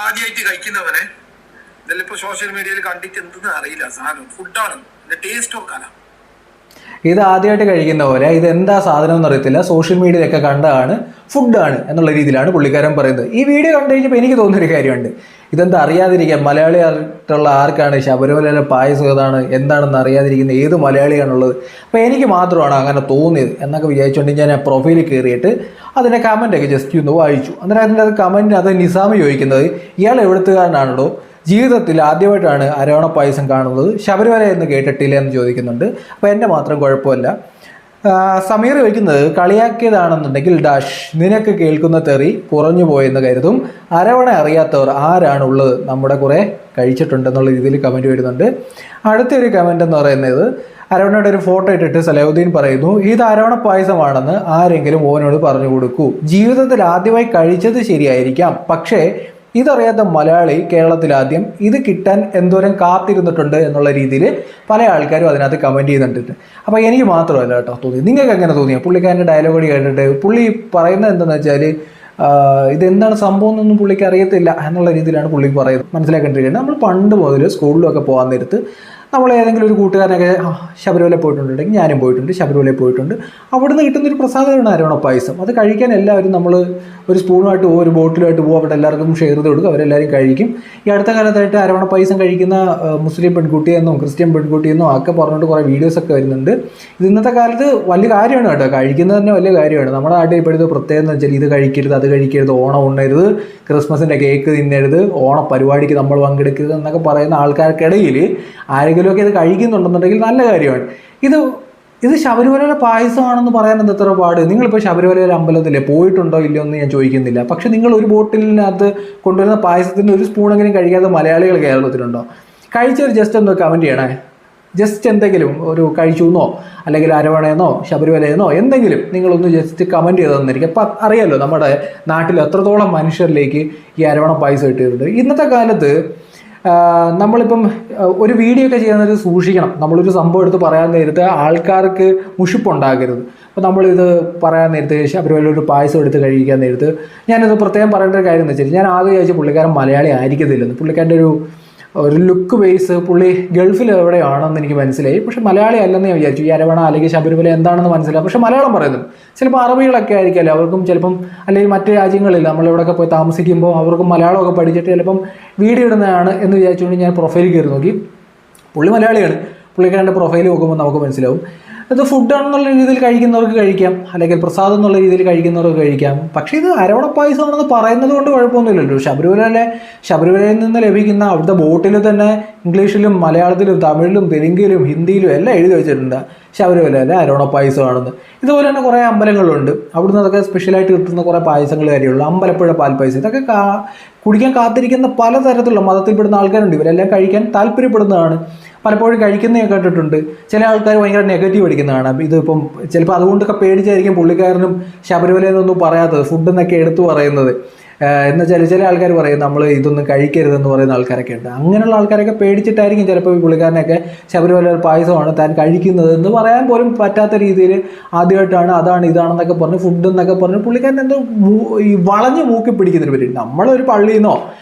ആദ്യമായിട്ട് കഴിക്കുന്നവനെ ഇതെല്ലാം ഇപ്പൊ സോഷ്യൽ മീഡിയയിൽ കണ്ടിട്ട് എന്തെന്ന് അറിയില്ല. സാധനം ഫുഡാണ്, ടേസ്റ്റ് നോക്കാനാ. ഇത് ആദ്യമായിട്ട് കഴിക്കുന്ന പോലെ ഇത് എന്താ സാധനം എന്ന് അറിയത്തില്ല, സോഷ്യൽ മീഡിയയിലൊക്കെ കണ്ടതാണ്, ഫുഡാണ് എന്നുള്ള രീതിയിലാണ് പുള്ളിക്കാരൻ പറയുന്നത്. ഈ വീഡിയോ കണ്ടു കഴിഞ്ഞപ്പോൾ എനിക്ക് തോന്നിയൊരു കാര്യമുണ്ട്, ഇതെന്താ അറിയാതിരിക്കാൻ മലയാളിയായിട്ടുള്ള ആർക്കാണ് ശബരിമലയിലെ പായസം ഏതാണ് എന്താണെന്ന് അറിയാതിരിക്കുന്ന ഏത് മലയാളിയാണുള്ളത്? അപ്പോൾ എനിക്ക് മാത്രമാണ് അങ്ങനെ തോന്നിയത് എന്നൊക്കെ വിചാരിച്ചുകൊണ്ട് ഞാൻ ആ പ്രൊഫൈലിൽ കയറിയിട്ട് അതിൻ്റെ കമൻറ്റൊക്കെ ജസ്റ്റ് ഒന്ന് വായിച്ചു. അന്നേരം അതിൻ്റെ അത് കമൻറ്റ് അത് നിസാമ് ചോദിക്കുന്നത്, ഇയാൾ എഴുത്തുകാരനാണല്ലോ, ജീവിതത്തിൽ ആദ്യമായിട്ടാണ് അരവണ പായസം കാണുന്നത്, ശബരിമല എന്ന് കേട്ടിട്ടില്ല എന്ന് ചോദിക്കുന്നുണ്ട്. അപ്പോൾ എൻ്റെ മാത്രം കുഴപ്പമില്ല. സമീർ ചോദിക്കുന്നത്, കളിയാക്കിയതാണെന്നുണ്ടെങ്കിൽ ഡാഷ് നിനക്ക് കേൾക്കുന്ന തെറി കുറഞ്ഞു പോയെന്ന് കരുതും, അരവണ അറിയാത്തവർ ആരാണുള്ളത്, നമ്മുടെ കുറേ കഴിച്ചിട്ടുണ്ടെന്നുള്ള രീതിയിൽ കമൻറ്റ് വരുന്നുണ്ട്. അടുത്തൊരു കമൻറ്റ് എന്ന് പറയുന്നത് അരവണയുടെ ഒരു ഫോട്ടോ ഇട്ടിട്ട് സലഹുദ്ദീൻ പറയുന്നു, ഇത് അരവണ പായസമാണെന്ന് ആരെങ്കിലും ഓനോട് പറഞ്ഞു കൊടുക്കൂ, ജീവിതത്തിൽ ആദ്യമായി കഴിച്ചത് ശരിയായിരിക്കാം, പക്ഷേ ഇതറിയാത്ത മലയാളി കേരളത്തിൽ ആദ്യം ഇത് കിട്ടാൻ എന്തോരം കാത്തിരുന്നിട്ടുണ്ട് എന്നുള്ള രീതിയിൽ പല ആൾക്കാരും അതിനകത്ത് കമൻറ്റ് ചെയ്യുന്നുണ്ട്. അപ്പോൾ എനിക്ക് മാത്രമല്ല കേട്ടോ തോന്നി, നിങ്ങൾക്ക് എങ്ങനെ തോന്നിയോ പുള്ളിക്കാരൻ്റെ ഡയലോഗ് കേട്ടിട്ട്? പുള്ളി പറയുന്നത് എന്താണെന്ന് വെച്ചാൽ ഇതെന്താണ് സംഭവം എന്നൊന്നും പുള്ളിക്ക് അറിയത്തില്ല എന്നുള്ള രീതിയിലാണ് പുള്ളി പറയുന്നത്. മനസ്സിലാക്കേണ്ടിരിക്കുന്നത്, നമ്മൾ പണ്ട് മുതൽ സ്കൂളിലൊക്കെ പോകാൻ നേരത്ത് നമ്മൾ ഏതെങ്കിലും ഒരു കൂട്ടുകാരനൊക്കെ ശബരിമല പോയിട്ടുണ്ടെങ്കിൽ ഞാനും പോയിട്ടുണ്ട്, ശബരിമലയിൽ പോയിട്ടുണ്ട്, അവിടുന്ന് കിട്ടുന്നൊരു പ്രസാദമാണ് അരവണ പായസം. അത് കഴിക്കാൻ എല്ലാവരും നമ്മൾ ഒരു സ്പൂണുമായിട്ട് പോകും, ഒരു ബോട്ടിലുമായിട്ട് പോകും, അവിടെ എല്ലാവർക്കും ഷെയർ ചെയ്ത് കൊടുക്കും, അവരെല്ലാവരും കഴിക്കും. ഈ അടുത്ത കാലത്തായിട്ട് അരവണ പായസം കഴിക്കുന്ന മുസ്ലിം പെൺകുട്ടിയെന്നോ ക്രിസ്ത്യൻ പെൺകുട്ടിയെന്നോ ഒക്കെ പറഞ്ഞുകൊണ്ട് കുറേ വീഡിയോസൊക്കെ വരുന്നുണ്ട്. ഇത് ഇന്നത്തെ കാലത്ത് വലിയ കാര്യമാണ് കേട്ടോ, കഴിക്കുന്നത് തന്നെ വലിയ കാര്യമാണ്. നമ്മുടെ നാട്ടിൽ ഇപ്പോഴത്തെ പ്രത്യേകത എന്ന് വെച്ചാൽ ഇത് കഴിക്കരുത്, അത് കഴിക്കരുത്, ഓണം ഉണ്ണരുത്, ക്രിസ്മസിൻ്റെ കേക്ക് തിന്നരുത്, ഓണ പരിപാടിക്ക് നമ്മൾ പങ്കെടുക്കരുത് എന്നൊക്കെ പറയുന്ന ആൾക്കാർക്കിടയിൽ ആരെങ്കിലുമൊക്കെ ഇത് കഴിക്കുന്നുണ്ടെന്നുണ്ടെങ്കിൽ നല്ല കാര്യമാണ്. ഇത് ശബരിമലയിലെ പായസമാണെന്ന് പറയാൻ എന്തത്ര പാട്? നിങ്ങളിപ്പോൾ ശബരിമലയിലെ അമ്പലത്തിലെ പോയിട്ടുണ്ടോ ഇല്ലയോ എന്ന് ഞാൻ ചോദിക്കുന്നില്ല, പക്ഷെ നിങ്ങൾ ഒരു ബോട്ടിലിനകത്ത് കൊണ്ടുവരുന്ന പായസത്തിൻ്റെ ഒരു സ്പൂണെങ്കിലും കഴിക്കാതെ മലയാളികൾ കേരളത്തിലുണ്ടോ? കഴിച്ചവർ ജസ്റ്റ് ഒന്ന് കമൻറ്റ് ചെയ്യണേ. ജസ്റ്റ് എന്തെങ്കിലും ഒരു കഴിച്ചു എന്നോ അല്ലെങ്കിൽ അരവണയെന്നോ ശബരിമലയെന്നോ എന്തെങ്കിലും നിങ്ങളൊന്ന് ജസ്റ്റ് കമൻറ്റ് ചെയ്ത് തന്നിരിക്കും. അപ്പം അറിയാമല്ലോ നമ്മുടെ നാട്ടിൽ എത്രത്തോളം മനുഷ്യരിലേക്ക് ഈ അരവണ പായസം ഇട്ടിട്ടുണ്ട്. ഇന്നത്തെ കാലത്ത് നമ്മളിപ്പം ഒരു വീഡിയോ ഒക്കെ ചെയ്യുന്നത് സൂക്ഷിക്കണം. നമ്മളൊരു സംഭവം എടുത്ത് പറയാൻ നേരത്ത് ആൾക്കാർക്ക് മുഷിപ്പുണ്ടാകരുത്. അപ്പോൾ നമ്മളിത് പറയാൻ നേരത്ത് ശബരിമല ഒരു പായസം എടുത്ത് കഴിക്കാൻ നേരത്ത് ഞാനിത് പ്രത്യേകം പറയേണ്ട ഒരു കാര്യം എന്ന് വെച്ചാൽ, ഞാൻ ആദ്യം ചോദിച്ചാൽ പുള്ളിക്കാരൻ മലയാളി ആയിരിക്കത്തില്ലെന്ന്. പുള്ളിക്കാരൻ്റെ ഒരു ലുക്ക് ബേസ് പുള്ളി ഗൾഫിൽ എവിടെയാണെന്ന് എനിക്ക് മനസ്സിലായി, പക്ഷെ മലയാളി അല്ലെന്ന് ഞാൻ വിചാരിച്ചു. ഈ അരവണ അല്ലെങ്കിൽ ശബരിമല എന്താണെന്ന് മനസ്സിലായി, പക്ഷെ മലയാളം പറയുന്നത് ചിലപ്പോൾ അറബികളൊക്കെ ആയിരിക്കുമല്ലോ, അവർക്കും ചിലപ്പം അല്ലെങ്കിൽ മറ്റ് രാജ്യങ്ങളിൽ നമ്മളിവിടെയൊക്കെ പോയി താമസിക്കുമ്പോൾ അവർക്കും മലയാളമൊക്കെ പഠിച്ചിട്ട് ചിലപ്പം വീഡിയോ ഇടുന്നതാണ് എന്ന് വിചാരിച്ചുകൊണ്ട് ഞാൻ പ്രൊഫൈൽ കയറി നോക്കി. പുള്ളി മലയാളിയാണ്. പുള്ളിക്കാരൻ്റെ പ്രൊഫൈൽ നോക്കുമ്പോൾ നമുക്ക് മനസ്സിലാവും. ഇത് ഫുഡാണെന്നുള്ള രീതിയിൽ കഴിക്കുന്നവർക്ക് കഴിക്കാം, അല്ലെങ്കിൽ പ്രസാദം എന്നുള്ള രീതിയിൽ കഴിക്കുന്നവർക്ക് കഴിക്കാം. പക്ഷേ ഇത് അരവണ പായസമാണെന്ന് പറയുന്നത് കൊണ്ട് കുഴപ്പമൊന്നുമില്ലല്ലോ. ശബരിമലയിൽ നിന്ന് ലഭിക്കുന്ന അവിടുത്തെ ബോട്ടിൽ തന്നെ ഇംഗ്ലീഷിലും മലയാളത്തിലും തമിഴിലും തെലുങ്കിലും ഹിന്ദിയിലും എല്ലാം എഴുതി വെച്ചിട്ടുണ്ട് ശബരിമലയിലെ അരവണ പായസമാണെന്ന്. ഇതുപോലെ തന്നെ കുറേ അമ്പലങ്ങളുണ്ട്, അവിടുന്ന് അതൊക്കെ സ്പെഷ്യലായിട്ട് കിട്ടുന്ന കുറേ പായസങ്ങൾ കാര്യമുള്ളൂ. അമ്പലപ്പുഴ പാൽപ്പായസം, ഇതൊക്കെ കുടിക്കാൻ കാത്തിരിക്കുന്ന പലതരത്തിലുള്ള മതത്തിൽപ്പെടുന്ന ആൾക്കാരുണ്ട്. ഇവരെല്ലാം കഴിക്കാൻ താല്പര്യപ്പെടുന്നതാണ്. പലപ്പോഴും കഴിക്കുന്നതൊക്കെ കേട്ടിട്ടുണ്ട്. ചില ആൾക്കാർ ഭയങ്കര നെഗറ്റീവ് അടിക്കുന്നതാണ്. ഇതിപ്പം ചിലപ്പോൾ അതുകൊണ്ടൊക്കെ പേടിച്ചായിരിക്കും പുള്ളിക്കാരനും ശബരിമലയെന്നൊന്നും പറയാത്തത്, ഫുഡെന്നൊക്കെ എടുത്തു പറയുന്നത്. എന്നുവെച്ചാൽ ചില ആൾക്കാർ പറയും നമ്മൾ ഇതൊന്നും കഴിക്കരുതെന്ന് പറയുന്ന ആൾക്കാരൊക്കെ ഉണ്ട്. അങ്ങനെയുള്ള ആൾക്കാരൊക്കെ പേടിച്ചിട്ടായിരിക്കും ചിലപ്പോൾ ഈ പുള്ളിക്കാരനൊക്കെ ശബരിമല പായസമാണ് താൻ കഴിക്കുന്നത് എന്ന് പറയാൻ പോലും പറ്റാത്ത രീതിയിൽ ആദ്യമായിട്ടാണ് അതാണ് ഇതാണെന്നൊക്കെ പറഞ്ഞ് ഫുഡ് എന്നൊക്കെ പറഞ്ഞ് പുള്ളിക്കാരൻ എന്തോ ഈ വളഞ്ഞ് മൂക്കി പിടിക്കുന്നതിന് പറ്റി. നമ്മളൊരു പള്ളിയിൽ നിന്നോ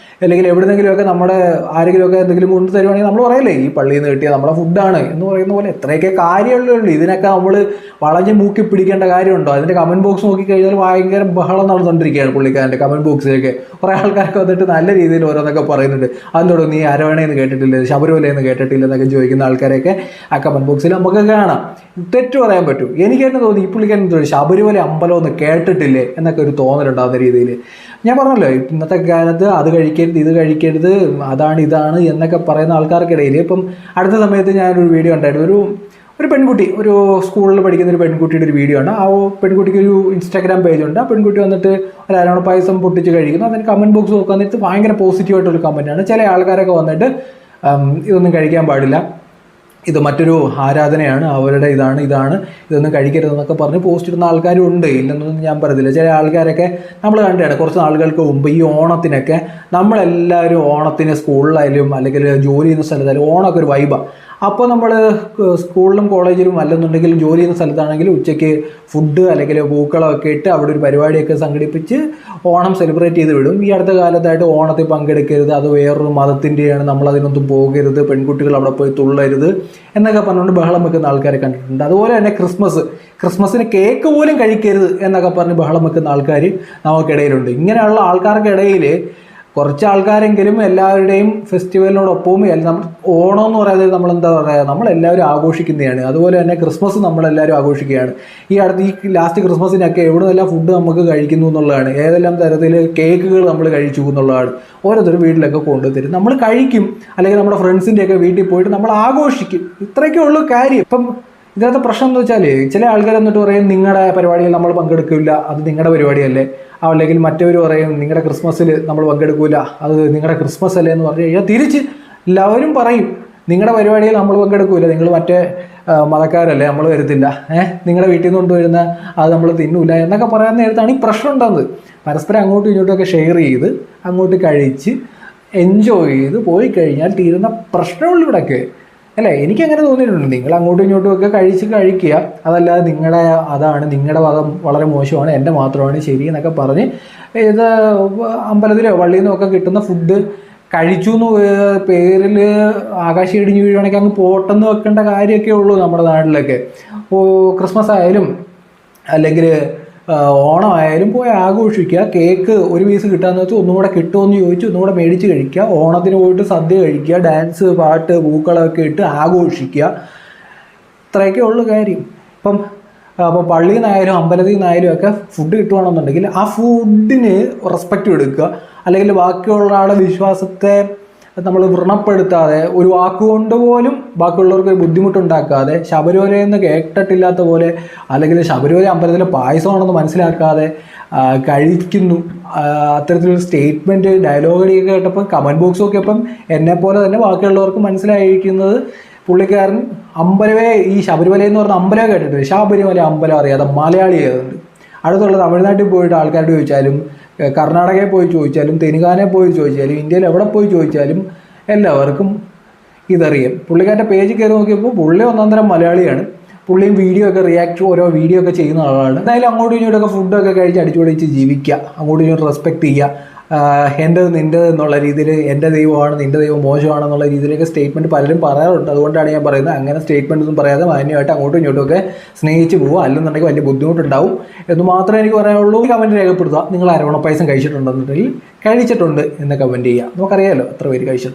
അല്ലെങ്കിൽ എവിടെന്നെങ്കിലുമൊക്കെ നമ്മുടെ ആരെങ്കിലുമൊക്കെ എന്തെങ്കിലും കൊണ്ട് തരുവാണെങ്കിൽ നമ്മൾ പറയല്ലേ ഈ പള്ളിയിൽ നിന്ന് കിട്ടിയ നമ്മുടെ ഫുഡാണ് എന്ന് പറയുന്ന പോലെ എത്രയൊക്കെ കാര്യമുള്ളൂ. ഇതിനൊക്കെ നമ്മൾ വളഞ്ഞ് മൂക്കി പിടിക്കേണ്ട കാര്യമുണ്ടോ? അതിൻ്റെ കമൻറ്റ് ബോക്സ് നോക്കിക്കഴിഞ്ഞാൽ ഭയങ്കര ബഹളം നടന്നുകൊണ്ടിരിക്കുകയാണ് പുള്ളിക്കാരൻ്റെ കമൻറ്റ് ബോക്സിലേക്ക്. കുറേ ആൾക്കാർക്ക് വന്നിട്ട് നല്ല രീതിയിൽ ഓരോന്നൊക്കെ പറയുന്നുണ്ട്. അതിനോട് നീ അരവണയെന്ന് കേട്ടിട്ടില്ല, ശബരിമലയെന്ന് കേട്ടിട്ടില്ല എന്നൊക്കെ ചോദിക്കുന്ന ആൾക്കാരെയൊക്കെ ആ കമൻറ്റ് ബോക്സിൽ നമുക്ക് കാണാം. തെറ്റ് പറയാൻ പറ്റും. എനിക്ക് തന്നെ തോന്നി ഈ പുള്ളിക്കാരൻ ശബരിമല അമ്പലം ഒന്ന് കേട്ടിട്ടില്ലേ എന്നൊക്കെ ഒരു തോന്നലുണ്ടാകുന്ന രീതിയിൽ. ഞാൻ പറഞ്ഞല്ലോ ഇന്നത്തെ കാലത്ത് അത് കഴിക്കരുത് ഇത് കഴിക്കരുത് അതാണ് ഇതാണ് എന്നൊക്കെ പറയുന്ന ആൾക്കാർക്കിടയിൽ ഇപ്പം അടുത്ത സമയത്ത് ഞാനൊരു വീഡിയോ ഉണ്ടായിരുന്നു. ഒരു പെൺകുട്ടി, ഒരു സ്കൂളിൽ പഠിക്കുന്ന ഒരു പെൺകുട്ടിയുടെ ഒരു വീഡിയോ ആണ്. ആ പെൺകുട്ടിക്ക് ഒരു ഇൻസ്റ്റാഗ്രാം പേജുണ്ട്. ആ പെൺകുട്ടി വന്നിട്ട് ഒരു അരവണ പായസം പൊട്ടിച്ച് കഴിക്കുന്നു. അതിന് കമൻറ്റ് ബോക്സ് നോക്കാൻ നേരത്ത് ഭയങ്കര പോസിറ്റീവായിട്ടൊരു കമൻറ്റാണ്. ചില ആൾക്കാരൊക്കെ വന്നിട്ട് ഇതൊന്നും കഴിക്കാൻ പാടില്ല, ഇത് മറ്റൊരു ആരാധനയാണ്, അവരുടെ ഇതാണ് ഇതൊന്നും കഴിക്കരുതെന്നൊക്കെ പറഞ്ഞ് പോസ്റ്റ് ഇടുന്ന ആൾക്കാരും ഉണ്ട്, ഇല്ലെന്നൊന്നും ഞാൻ പറയത്തില്ല. ചില ആൾക്കാരൊക്കെ നമ്മൾ കണ്ടാണ് കുറച്ച് നാളുകൾക്ക് മുമ്പ് ഈ ഓണത്തിനൊക്കെ നമ്മളെല്ലാവരും ഓണത്തിന് സ്കൂളിലായാലും അല്ലെങ്കിൽ ജോലി ചെയ്യുന്ന സ്ഥലത്തായാലും ഓണമൊക്കെ ഒരു വൈബാണ്. അപ്പോൾ നമ്മൾ സ്കൂളിലും കോളേജിലും അല്ലെന്നുണ്ടെങ്കിലും ജോലി ചെയ്യുന്ന സ്ഥലത്താണെങ്കിലും ഉച്ചയ്ക്ക് ഫുഡ് അല്ലെങ്കിൽ പൂക്കളമൊക്കെ ഇട്ട് അവിടെ ഒരു പരിപാടിയൊക്കെ സംഘടിപ്പിച്ച് ഓണം സെലിബ്രേറ്റ് ചെയ്ത് വിടും. ഈ അടുത്ത കാലത്തായിട്ട് ഓണത്തിൽ പങ്കെടുക്കരുത്, അത് വേറൊരു മതത്തിൻ്റെയാണ്, നമ്മളതിനൊന്നും പോകരുത്, പെൺകുട്ടികൾ അവിടെ പോയി തുള്ളരുത് എന്നൊക്കെ പറഞ്ഞുകൊണ്ട് ബഹളം വെക്കുന്ന ആൾക്കാരെ കണ്ടിട്ടുണ്ട്. അതുപോലെ തന്നെ ക്രിസ്മസിന് കേക്ക് പോലും കഴിക്കരുത് എന്നൊക്കെ പറഞ്ഞ് ബഹളം വെക്കുന്ന ആൾക്കാർ നമുക്കിടയിലുണ്ട്. ഇങ്ങനെയുള്ള ആൾക്കാർക്കിടയിൽ കുറച്ച് ആൾക്കാരെങ്കിലും എല്ലാവരുടെയും ഫെസ്റ്റിവലിനോടൊപ്പവും നമ്മൾ ഓണം എന്ന് പറയുന്നത് നമ്മളെന്താ പറയുക, നമ്മളെല്ലാവരും ആഘോഷിക്കുന്നതാണ്. അതുപോലെ തന്നെ ക്രിസ്മസ് നമ്മളെല്ലാവരും ആഘോഷിക്കുകയാണ്. ഈ ലാസ്റ്റ് ക്രിസ്മസിനൊക്കെ എവിടെ നിന്നെല്ലാം ഫുഡ് നമുക്ക് കഴിക്കുന്നു എന്നുള്ളതാണ്, ഏതെല്ലാം തരത്തിൽ കേക്കുകൾ നമ്മൾ കഴിച്ചു എന്നുള്ളതാണ്. ഓരോരുത്തരും വീട്ടിലൊക്കെ കൊണ്ടുതരും, നമ്മൾ കഴിക്കും, അല്ലെങ്കിൽ നമ്മുടെ ഫ്രണ്ട്സിൻ്റെയൊക്കെ വീട്ടിൽ പോയിട്ട് നമ്മൾ ആഘോഷിക്കും. ഇത്രയൊക്കെ ഉള്ളൂ കാര്യം. ഇപ്പം ഇതിനകത്ത് പ്രശ്നം എന്ന് വെച്ചാൽ ചില ആൾക്കാർ എന്നിട്ട് പറയും നിങ്ങളുടെ പരിപാടിയിൽ നമ്മൾ പങ്കെടുക്കില്ല, അത് നിങ്ങളുടെ പരിപാടിയല്ലേ, അല്ലെങ്കിൽ മറ്റവർ പറയും നിങ്ങളുടെ ക്രിസ്മസിൽ നമ്മൾ പങ്കെടുക്കില്ല, അത് നിങ്ങളുടെ ക്രിസ്മസ് അല്ലേ എന്ന് പറഞ്ഞു കഴിഞ്ഞാൽ തിരിച്ച് എല്ലാവരും പറയും നിങ്ങളുടെ പരിപാടിയിൽ നമ്മൾ പങ്കെടുക്കില്ല, നിങ്ങൾ മറ്റേ മതക്കാരല്ലേ, നമ്മൾ വരുത്തില്ല, നിങ്ങളുടെ വീട്ടിൽ നിന്ന് കൊണ്ടുവരുന്ന അത് നമ്മൾ തിന്നൂല എന്നൊക്കെ പറയാൻ നേരത്താണ് ഈ പ്രശ്നം ഉണ്ടാകുന്നത്. പരസ്പരം അങ്ങോട്ടും ഇങ്ങോട്ടുമൊക്കെ ഷെയർ ചെയ്ത് അങ്ങോട്ട് കഴിച്ച് എൻജോയ് ചെയ്ത് പോയി കഴിഞ്ഞാൽ തീരുന്ന പ്രശ്നമുള്ളൂ ഇവിടെയൊക്കെ അല്ലേ. എനിക്കങ്ങനെ തോന്നിയിട്ടുണ്ട്. നിങ്ങൾ അങ്ങോട്ടും ഇങ്ങോട്ടും ഒക്കെ കഴിക്കുക, അതല്ലാതെ നിങ്ങളുടെ മതം വളരെ മോശമാണ്, എൻ്റെ മാത്രമാണ് ശരി എന്നൊക്കെ പറഞ്ഞ് ഇത് അമ്പലത്തിലോ പള്ളിയിൽ നിന്നോ ഒക്കെ കിട്ടുന്ന ഫുഡ് കഴിച്ചു എന്ന് പേരിൽ ആകാശം ഇടിഞ്ഞു വീഴുവാണെങ്കിൽ അങ്ങ് പോട്ടെന്ന് വെക്കേണ്ട കാര്യമൊക്കെ ഉള്ളൂ നമ്മുടെ നാട്ടിലൊക്കെ. ക്രിസ്മസ് ആയാലും അല്ലെങ്കിൽ ഓണമായാലും പോയി ആഘോഷിക്കുക. കേക്ക് ഒരു പീസ് കിട്ടാന്ന് വെച്ചാൽ ഒന്നും കൂടെ കിട്ടുമെന്ന് ചോദിച്ചു ഒന്നും കൂടെ മേടിച്ച് കഴിക്കുക. ഓണത്തിന് പോയിട്ട് സദ്യ കഴിക്കുക, ഡാൻസ് പാട്ട് പൂക്കളമൊക്കെ ഇട്ട് ആഘോഷിക്കുക. ഇത്രയൊക്കെ ഉള്ളു കാര്യം. അപ്പോൾ പള്ളിയിൽ നിന്നായാലും അമ്പലത്തിൽ നിന്നായാലും ഒക്കെ ഫുഡ് കിട്ടുകയാണെന്നുണ്ടെങ്കിൽ ആ ഫുഡിന് റെസ്പെക്റ്റ് കൊടുക്കുക, അല്ലെങ്കിൽ ബാക്കിയുള്ള ആളുടെ വിശ്വാസത്തെ നമ്മൾ വ്രണപ്പെടുത്താതെ ഒരു വാക്കുകൊണ്ട് പോലും ബാക്കിയുള്ളവർക്ക് ബുദ്ധിമുട്ടുണ്ടാക്കാതെ, ശബരിമലയിൽ നിന്ന് കേട്ടിട്ടില്ലാത്ത പോലെ അല്ലെങ്കിൽ ശബരിമല അമ്പലത്തിലെ പായസമാണെന്ന് മനസ്സിലാക്കാതെ കഴിക്കുന്നു. അത്തരത്തിലൊരു സ്റ്റേറ്റ്മെൻറ്റ് ഡയലോഗടിയൊക്കെ കേട്ടപ്പോൾ കമൻറ്റ് ബോക്സൊക്കെ ഇപ്പം എന്നെപ്പോലെ തന്നെ ബാക്കിയുള്ളവർക്ക് മനസ്സിലായിരിക്കുന്നത് പുള്ളിക്കാരൻ ഈ ശബരിമല എന്ന് പറഞ്ഞ അമ്പലം കേട്ടിട്ടില്ല, ശബരിമല അമ്പലം അറിയാതെ മലയാളി ആയതുകൊണ്ട്. അടുത്തുള്ള തമിഴ്നാട്ടിൽ പോയിട്ട് ആൾക്കാരോട് ചോദിച്ചാലും, കർണാടകയിൽ പോയി ചോദിച്ചാലും, തെലുങ്കാനയിൽ പോയി ചോദിച്ചാലും, ഇന്ത്യയിൽ എവിടെ പോയി ചോദിച്ചാലും എല്ലാവർക്കും ഇതറിയാം. പുള്ളിക്കാരൻ്റെ പേജ് കയറി നോക്കിയപ്പോൾ പുള്ളി ഒന്നാന്തരം മലയാളിയാണ്. പുള്ളിയും ഓരോ വീഡിയോ ഒക്കെ ചെയ്യുന്ന ആളാണ്. എന്തായാലും അങ്ങോട്ടും ഇങ്ങോട്ടൊക്കെ ഫുഡൊക്കെ കഴിച്ച് അടിച്ചുപൊളിച്ച് ജീവിക്കുക, അങ്ങോട്ടും ഇങ്ങോട്ട് റെസ്പെക്റ്റ് ചെയ്യുക. എൻ്റെത് നിൻ്റെത് എന്നുള്ള രീതിയിൽ എൻ്റെ ദൈവമാണ് നിൻ്റെ ദൈവം മോശമാണെന്നുള്ള രീതിയിലൊക്കെ സ്റ്റേറ്റ്മെൻറ്റ് പലരും പറയാറുണ്ട്. അതുകൊണ്ടാണ് ഞാൻ പറയുന്നത് അങ്ങനെ സ്റ്റേറ്റ്മെൻറ്റ് ഒന്നും പറയാതെ മാന്യമായിട്ട് അങ്ങോട്ടും ഇങ്ങോട്ടുമൊക്കെ സ്നേഹിച്ച് പോവുക. അല്ലെന്നുണ്ടെങ്കിൽ വലിയ ബുദ്ധിമുട്ടുണ്ടാവും എന്ന് മാത്രമേ എനിക്ക് പറയാനുള്ളൂ. കമൻറ്റ് രേഖപ്പെടുത്തുക, നിങ്ങൾ അരവണ പായസം കഴിച്ചിട്ടുണ്ടെന്നുണ്ടെങ്കിൽ കഴിച്ചിട്ടുണ്ട് എന്ന് കമൻറ്റ് ചെയ്യുക. നമുക്കറിയാമല്ലോ എത്ര പേര് കഴിച്ചിട്ടുണ്ട്.